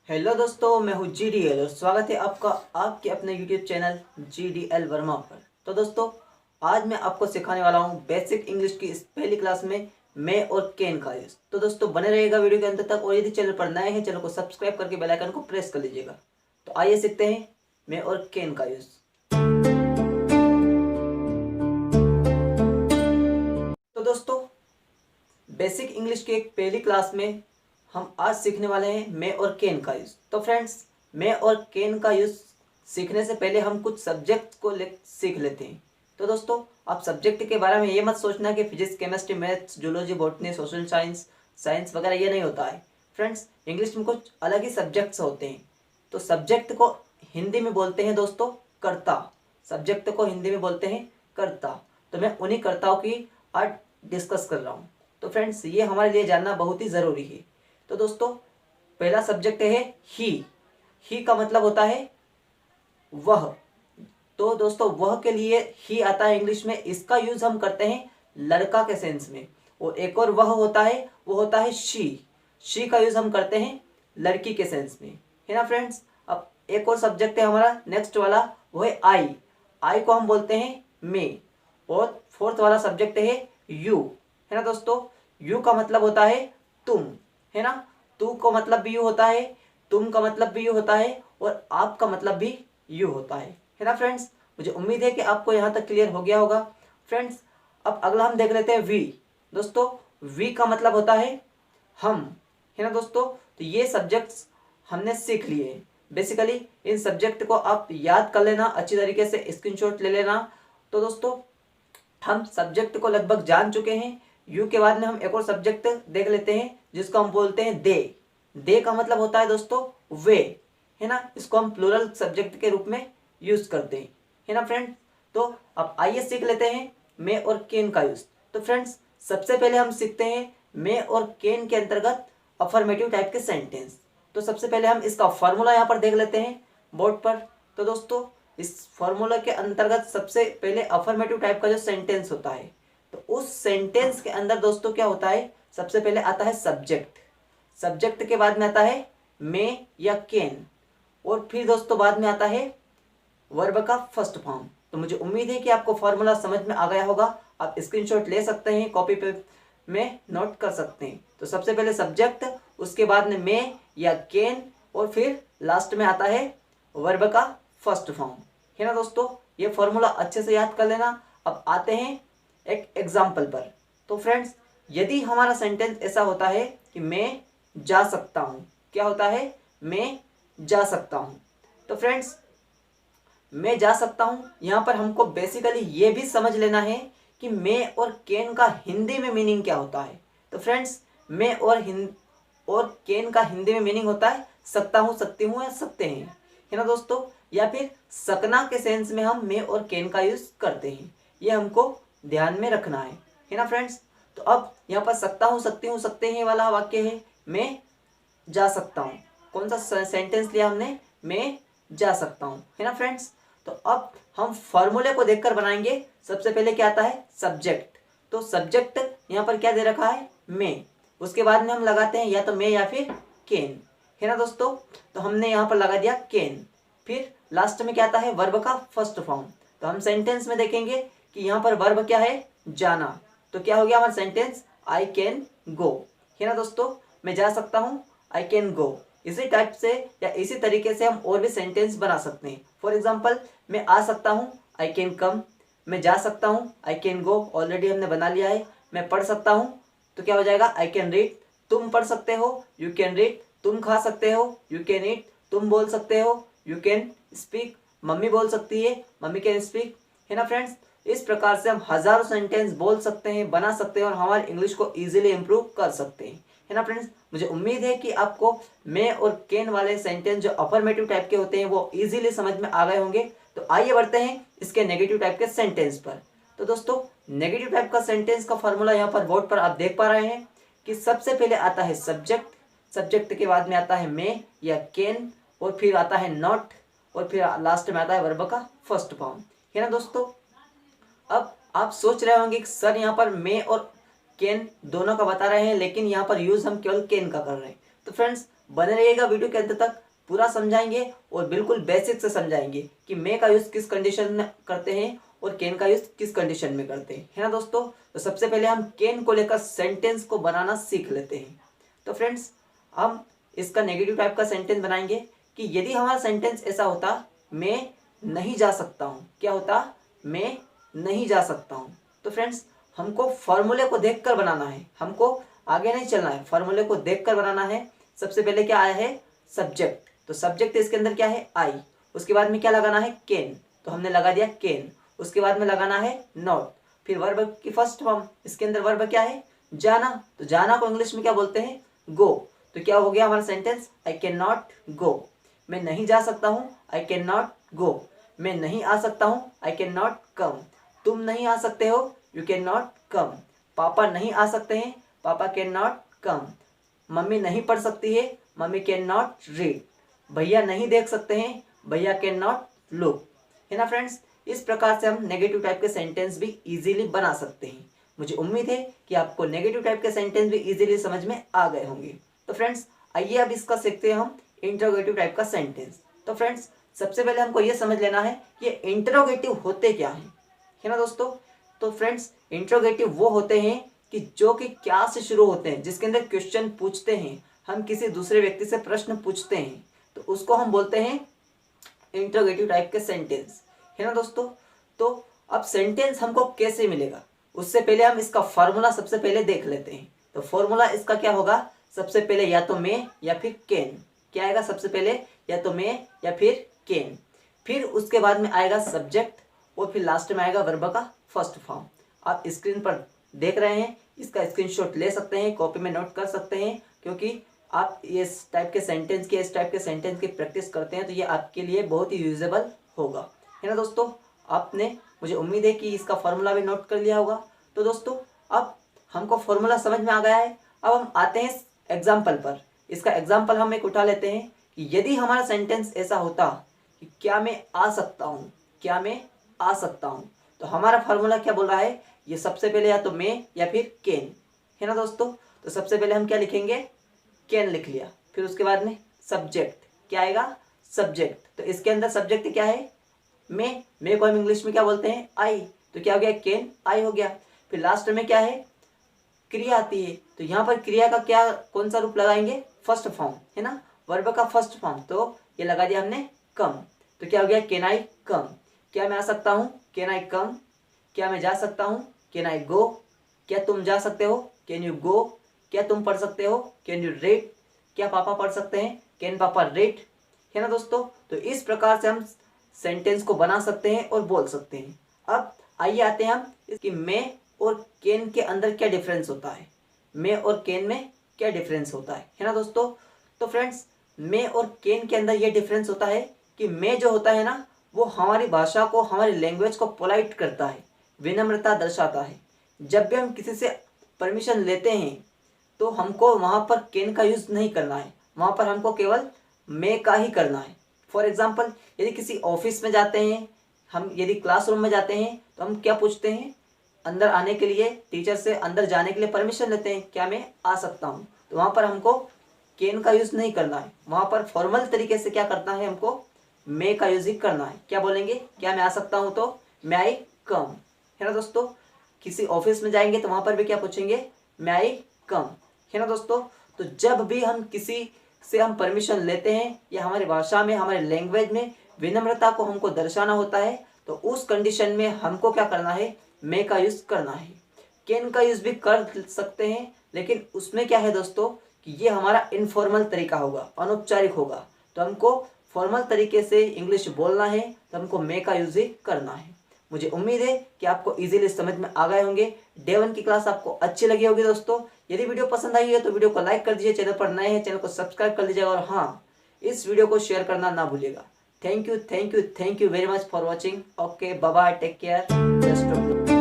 Hello दोस्तों, मैं हूँ GDL और स्वागत है आपका आपके अपने यूट्यूब चैनल GDL वर्मा पर। तो दोस्तों, आज मैं आपको सिखाने वाला हूँ बेसिक इंग्लिश की इस पहली क्लास में मैं और कैन का यूज़। तो दोस्तों, बने रहिएगा वीडियो के अंत तक और यदि चैनल पर नए हैं चैनल को सब्सक्राइब करके बेल आइकन को प्रेस कर लीजिएगा। तो आइए सीखते हैं मैं और कैन का यूज़। तो दोस्तों, बेसिक इंग्लिश की एक पहली क्लास में हम आज सीखने वाले हैं मैं और कैन का यूज़। तो फ्रेंड्स, मैं और कैन का यूज़ सीखने से पहले हम कुछ सब्जेक्ट को सीख लेते हैं। तो दोस्तों, आप सब्जेक्ट के बारे में ये मत सोचना कि physics, chemistry, maths, zoology, botany, social science, science वगैरह ये नहीं होता है। फ्रेंड्स, इंग्लिश में कुछ अलग ही सब्जेक्ट्स होते हैं। तो सब्जेक्ट को हिंदी में बोलते हैं दोस्तों कर्ता। सब्जेक्ट को हिंदी में बोलते हैं कर्ता। तो मैं उन्हीं कर्ताओं की आज डिस्कस कर रहा हूँ। तो फ्रेंड्स, ये हमारे लिए जानना बहुत ही ज़रूरी है। तो दोस्तों, पहला सब्जेक्ट है ही। ही का मतलब होता है वह। तो दोस्तों, वह के लिए ही आता है इंग्लिश में। इसका यूज हम करते हैं लड़का के सेंस में। और एक और वह होता है, वो होता है शी। शी का यूज हम करते हैं लड़की के सेंस में, है ना फ्रेंड्स। अब एक और सब्जेक्ट है हमारा नेक्स्ट वाला, वो है आई। आई को हम बोलते हैं मे। और फोर्थ वाला सब्जेक्ट है यू, है ना दोस्तों। यू का मतलब होता है तुम, है ना। तू का मतलब भी यू होता है, तुम का मतलब भी यू होता है और आप का मतलब भी यू होता है ना फ्रेंड्स। मुझे उम्मीद है कि आपको यहाँ तक क्लियर हो गया होगा फ्रेंड्स। अब अगला हम देख लेते हैं वी। दोस्तों, वी का मतलब होता है हम, है ना दोस्तों। तो ये सब्जेक्ट्स हमने सीख लिए हैं। बेसिकली इन सब्जेक्ट को आप याद कर लेना, अच्छी तरीके से स्क्रीनशॉट ले लेना। तो दोस्तों, हम सब्जेक्ट को लगभग जान चुके हैं। यू के बाद में हम एक और सब्जेक्ट देख लेते हैं जिसको हम बोलते हैं दे। दे का मतलब होता है दोस्तों वे, है ना। इसको हम प्लूरल सब्जेक्ट के रूप में यूज करते हैं, है ना फ्रेंड्स। तो अब आइए सीख लेते हैं मैं और कैन का यूज। तो फ्रेंड्स, सबसे पहले हम सीखते हैं मैं और कैन के अंतर्गत अफर्मेटिव टाइप के सेंटेंस। तो सबसे पहले हम इसका फॉर्मूला यहाँ पर देख लेते हैं बोर्ड पर। तो दोस्तों, इस फॉर्मूला के अंतर्गत सबसे पहले अफर्मेटिव टाइप का जो सेंटेंस होता है, तो उस सेंटेंस के अंदर दोस्तों क्या होता है, सबसे पहले आता है सब्जेक्ट। सब्जेक्ट के बाद में आता है मे या कैन। और फिर दोस्तों बाद में आता है वर्ब का फर्स्ट फॉर्म। तो मुझे उम्मीद है कि आपको फॉर्मूला समझ में आ गया होगा। आप स्क्रीनशॉट ले सकते हैं, कॉपी पे में नोट कर सकते हैं। तो सबसे पहले सब्जेक्ट, उसके बाद में मे या कैन, और फिर लास्ट में आता है वर्ब का फर्स्ट फॉर्म, है ना दोस्तों। ये फॉर्मूला अच्छे से याद कर लेना। अब आते हैं एक एग्जाम्पल पर। तो फ्रेंड्स, यदि हमारा सेंटेंस ऐसा होता है कि मैं जा सकता हूँ, क्या होता है, मैं जा सकता हूँ। तो फ्रेंड्स, मैं जा सकता हूँ, यहाँ पर हमको बेसिकली ये भी समझ लेना है कि मैं और कैन का हिंदी में मीनिंग क्या होता है। तो फ्रेंड्स, मैं और कैन का हिंदी में मीनिंग होता है सकता हूँ, सकती हूँ या सकते हैं, है ना दोस्तों। या फिर सकना के सेंस में हम मैं और कैन का यूज करते हैं। ये हमको ध्यान में रखना है ना फ्रेंड्स। तो अब यहाँ पर सकता हूँ, सकती हूँ, सकते हैं वाला वाक्य है मैं जा सकता हूँ। कौन सा सेंटेंस लिया हमने, मैं जा सकता हूँ, है ना फ्रेंड्स। तो अब हम फॉर्मूले को देखकर बनाएंगे। सबसे पहले क्या आता है, सब्जेक्ट। तो सब्जेक्ट यहाँ पर क्या दे रखा है, मैं। उसके बाद में हम लगाते हैं या तो मैं या फिर कैन, है ना दोस्तों। तो हमने यहाँ पर लगा दिया कैन। फिर लास्ट में क्या आता है, वर्ब का फर्स्ट फॉर्म। तो हम सेंटेंस में देखेंगे कि यहाँ पर वर्ब क्या है, जाना। तो क्या हो गया हमारा सेंटेंस, आई कैन गो, है ना दोस्तों। मैं जा सकता हूँ, आई कैन गो। इसी टाइप से या इसी तरीके से हम और भी सेंटेंस बना सकते हैं। फॉर एग्जाम्पल, मैं आ सकता हूँ, आई कैन कम। मैं जा सकता हूँ, आई कैन गो, ऑलरेडी हमने बना लिया है। मैं पढ़ सकता हूँ, तो क्या हो जाएगा, आई कैन रीड। तुम पढ़ सकते हो, यू कैन रीड। तुम खा सकते हो, यू कैन ईट। तुम बोल सकते हो, यू कैन स्पीक। मम्मी बोल सकती है, मम्मी कैन स्पीक, है ना फ्रेंड्स। इस प्रकार से हम हजारों सेंटेंस बोल सकते हैं, बना सकते हैं और हमारे इंग्लिश को इजीली इंप्रूव कर सकते हैं, है ना फ्रेंड्स। मुझे उम्मीद है कि आपको मैं और कैन वाले सेंटेंस जो अफर्मेटिव टाइप के होते हैं वो इजीली समझ में आ गए होंगे। तो आइए बढ़ते हैं इसके नेगेटिव टाइप के सेंटेंस पर। तो दोस्तों, नेगेटिव टाइप का सेंटेंस का फॉर्मूला यहाँ पर बोर्ड पर आप देख पा रहे हैं कि सबसे पहले आता है सब्जेक्ट। सब्जेक्ट के बाद में आता है मैं या कैन, और फिर आता है नॉट, और फिर लास्ट में आता है वर्ब का फर्स्ट फॉर्म, है ना दोस्तों। अब आप सोच रहे होंगे कि सर यहाँ पर मैं और कैन दोनों का बता रहे हैं, लेकिन यहाँ पर यूज हम केवल कैन का कर रहे हैं। तो फ्रेंड्स, बने रहिएगा वीडियो के अंत तक, पूरा समझाएंगे और बिल्कुल बेसिक से समझाएंगे कि मे का यूज़ किस कंडीशन में करते हैं और कैन का यूज़ किस कंडीशन में करते हैं, है ना दोस्तों। तो सबसे पहले हम कैन को लेकर सेंटेंस को बनाना सीख लेते हैं। तो फ्रेंड्स, हम इसका नेगेटिव टाइप का सेंटेंस बनाएंगे कि यदि हमारा सेंटेंस ऐसा होता, मैं नहीं जा सकता हूँ, क्या होता, मैं नहीं जा सकता हूँ। तो फ्रेंड्स, हमको फॉर्मूले को देखकर बनाना है, हमको आगे नहीं चलना है, फॉर्मूले को देखकर बनाना है। सबसे पहले क्या आया है, सब्जेक्ट। तो सब्जेक्ट इसके अंदर क्या है, आई। उसके बाद में क्या लगाना है, कैन, तो हमने लगा दिया कैन। उसके बाद में लगाना है नॉट। फिर वर्ब की फर्स्ट फॉर्म, इसके अंदर वर्ब क्या है, जाना। तो जाना को इंग्लिश में क्या बोलते हैं, गो। तो क्या हो गया हमारा sentence, I can not go. मैं नहीं जा सकता हूँ, आई कैन नॉट गो। मैं नहीं आ सकता हूँ, आई कैन नॉट कम। तुम नहीं आ सकते हो, यू कैन नॉट कम। पापा नहीं आ सकते हैं, पापा कैन नॉट कम। मम्मी नहीं पढ़ सकती है, मम्मी कैन नॉट रीड। भैया नहीं देख सकते हैं, भैया कैन नॉट लुक, है ना फ्रेंड्स। इस प्रकार से हम नेगेटिव टाइप के सेंटेंस भी इजीली बना सकते हैं। मुझे उम्मीद है कि आपको नेगेटिव टाइप के सेंटेंस भी इजीली समझ में आ गए होंगे। तो फ्रेंड्स, आइए अब इसका सीखते हैं हम इंटरोगेटिव टाइप का सेंटेंस। तो फ्रेंड्स, सबसे पहले हमको ये समझ लेना है कि इंटरोगेटिव होते क्या हैं, है ना दोस्तों। तो फ्रेंड्स, इंटरोगेटिव वो होते हैं कि जो कि क्या से शुरू होते हैं, जिसके अंदर क्वेश्चन पूछते हैं, हम किसी दूसरे व्यक्ति से प्रश्न पूछते हैं, तो उसको हम बोलते हैं इंटरोगेटिव टाइप के सेंटेंस, है ना दोस्तों। तो अब सेंटेंस हमको कैसे मिलेगा, उससे पहले हम इसका फॉर्मूला सबसे पहले देख लेते हैं। तो फॉर्मूला इसका क्या होगा, सबसे पहले या तो मैं या फिर कैन। क्या आएगा सबसे पहले, या तो मैं या फिर कैन। फिर उसके बाद में आएगा सब्जेक्ट और फिर लास्ट में आएगा वर्ब का फर्स्ट फॉर्म। आप स्क्रीन पर देख रहे हैं, इसका स्क्रीनशॉट ले सकते हैं, कॉपी में नोट कर सकते हैं, क्योंकि आप इस टाइप के सेंटेंस की प्रैक्टिस करते हैं तो ये आपके लिए बहुत ही यूजेबल होगा, है ना दोस्तों। आपने, मुझे उम्मीद है कि इसका फॉर्मूला भी नोट कर लिया होगा। तो दोस्तों, अब हमको फॉर्मूला समझ में आ गया है। अब हम आते हैं एग्जाम्पल पर। इसका एग्जाम्पल हम एक उठा लेते हैं कि यदि हमारा सेंटेंस ऐसा होता कि क्या मैं आ सकता हूँ, क्या मैं आ सकता हूँ, तो हमारा फार्मूला क्या बोल रहा है, ये सबसे पहले या तो मैं या फिर कैन, है ना दोस्तों। तो सबसे पहले हम क्या लिखेंगे, कैन लिख लिया। फिर उसके बाद में सब्जेक्ट, क्या आएगा, सब्जेक्ट। तो इसके अंदर सब्जेक्ट क्या है, मैं को हम इंग्लिश में क्या बोलते हैं, आई। तो क्या हो गया, कैन आई हो गया। फिर लास्ट में क्या है, क्रिया आती है। तो यहाँ पर क्रिया का क्या, कौन सा रूप लगाएंगे, फर्स्ट फॉर्म, है ना, वर्ब का फर्स्ट फॉर्म। तो ये लगा दिया हमने कम। तो क्या हो गया, कैन आई कम। क्या मैं आ सकता हूँ, कैन आई कम। क्या मैं जा सकता हूँ, कैन आई गो। क्या तुम जा सकते हो, कैन यू गो। क्या तुम पढ़ सकते हो, कैन यू रीड। क्या पापा पढ़ सकते हैं, कैन पापा रीड, है ना दोस्तों। तो इस प्रकार से हम सेंटेंस को बना सकते हैं और बोल सकते हैं। अब आइए आते हैं हम इसकी मैं और कैन के अंदर क्या डिफरेंस होता है, मैं और कैन में क्या डिफरेंस होता है ना दोस्तों। तो फ्रेंड्स, मैं और कैन के अंदर ये डिफरेंस होता है कि मैं जो होता है ना, वो हमारी भाषा को, हमारी लैंग्वेज को पोलाइट करता है, विनम्रता दर्शाता है। जब भी हम किसी से परमिशन लेते हैं तो हमको वहाँ पर कैन का यूज़ नहीं करना है, वहाँ पर हमको केवल मैं का ही करना है। फॉर एग्जाम्पल, यदि किसी ऑफिस में जाते हैं, हम यदि क्लासरूम में जाते हैं, तो हम क्या पूछते हैं, अंदर आने के लिए, टीचर से अंदर जाने के लिए परमिशन लेते हैं, क्या मैं आ सकता हूँ। तो वहाँ पर हमको कैन का यूज़ नहीं करना है, वहाँ पर फॉर्मल तरीके से क्या करना है, हमको मैं का यूज़ ही करना है। क्या बोलेंगे, क्या मैं आ सकता हूँ, तो मैं आई कम, है ना दोस्तों। किसी ऑफिस में जाएंगे तो वहाँ पर भी क्या पूछेंगे, मैं आई कम, है ना दोस्तों। तो जब भी हम किसी से हम परमिशन लेते हैं या हमारी भाषा में, हमारे लैंग्वेज में विनम्रता को हमको दर्शाना होता है, तो उस कंडीशन में हमको क्या करना है, मैं का यूज़ करना है। कैन का यूज़ भी कर सकते हैं, लेकिन उसमें क्या है दोस्तों कि ये हमारा इनफॉर्मल तरीका होगा, अनौपचारिक होगा। तो हमको फॉर्मल तरीके से इंग्लिश बोलना है तो हमको मैं का यूज़ ही करना है। मुझे उम्मीद है कि आपको इजीली समझ में आ गए होंगे। डे 1 की क्लास आपको अच्छी लगी होगी दोस्तों। यदि वीडियो पसंद आई है तो वीडियो को लाइक कर दीजिए, चैनल पर नए हैं चैनल को सब्सक्राइब कर लीजिएगा, और हाँ, इस वीडियो को शेयर करना ना भूलिएगा। Thank you very much for watching. Okay, bye bye, take care, best of luck.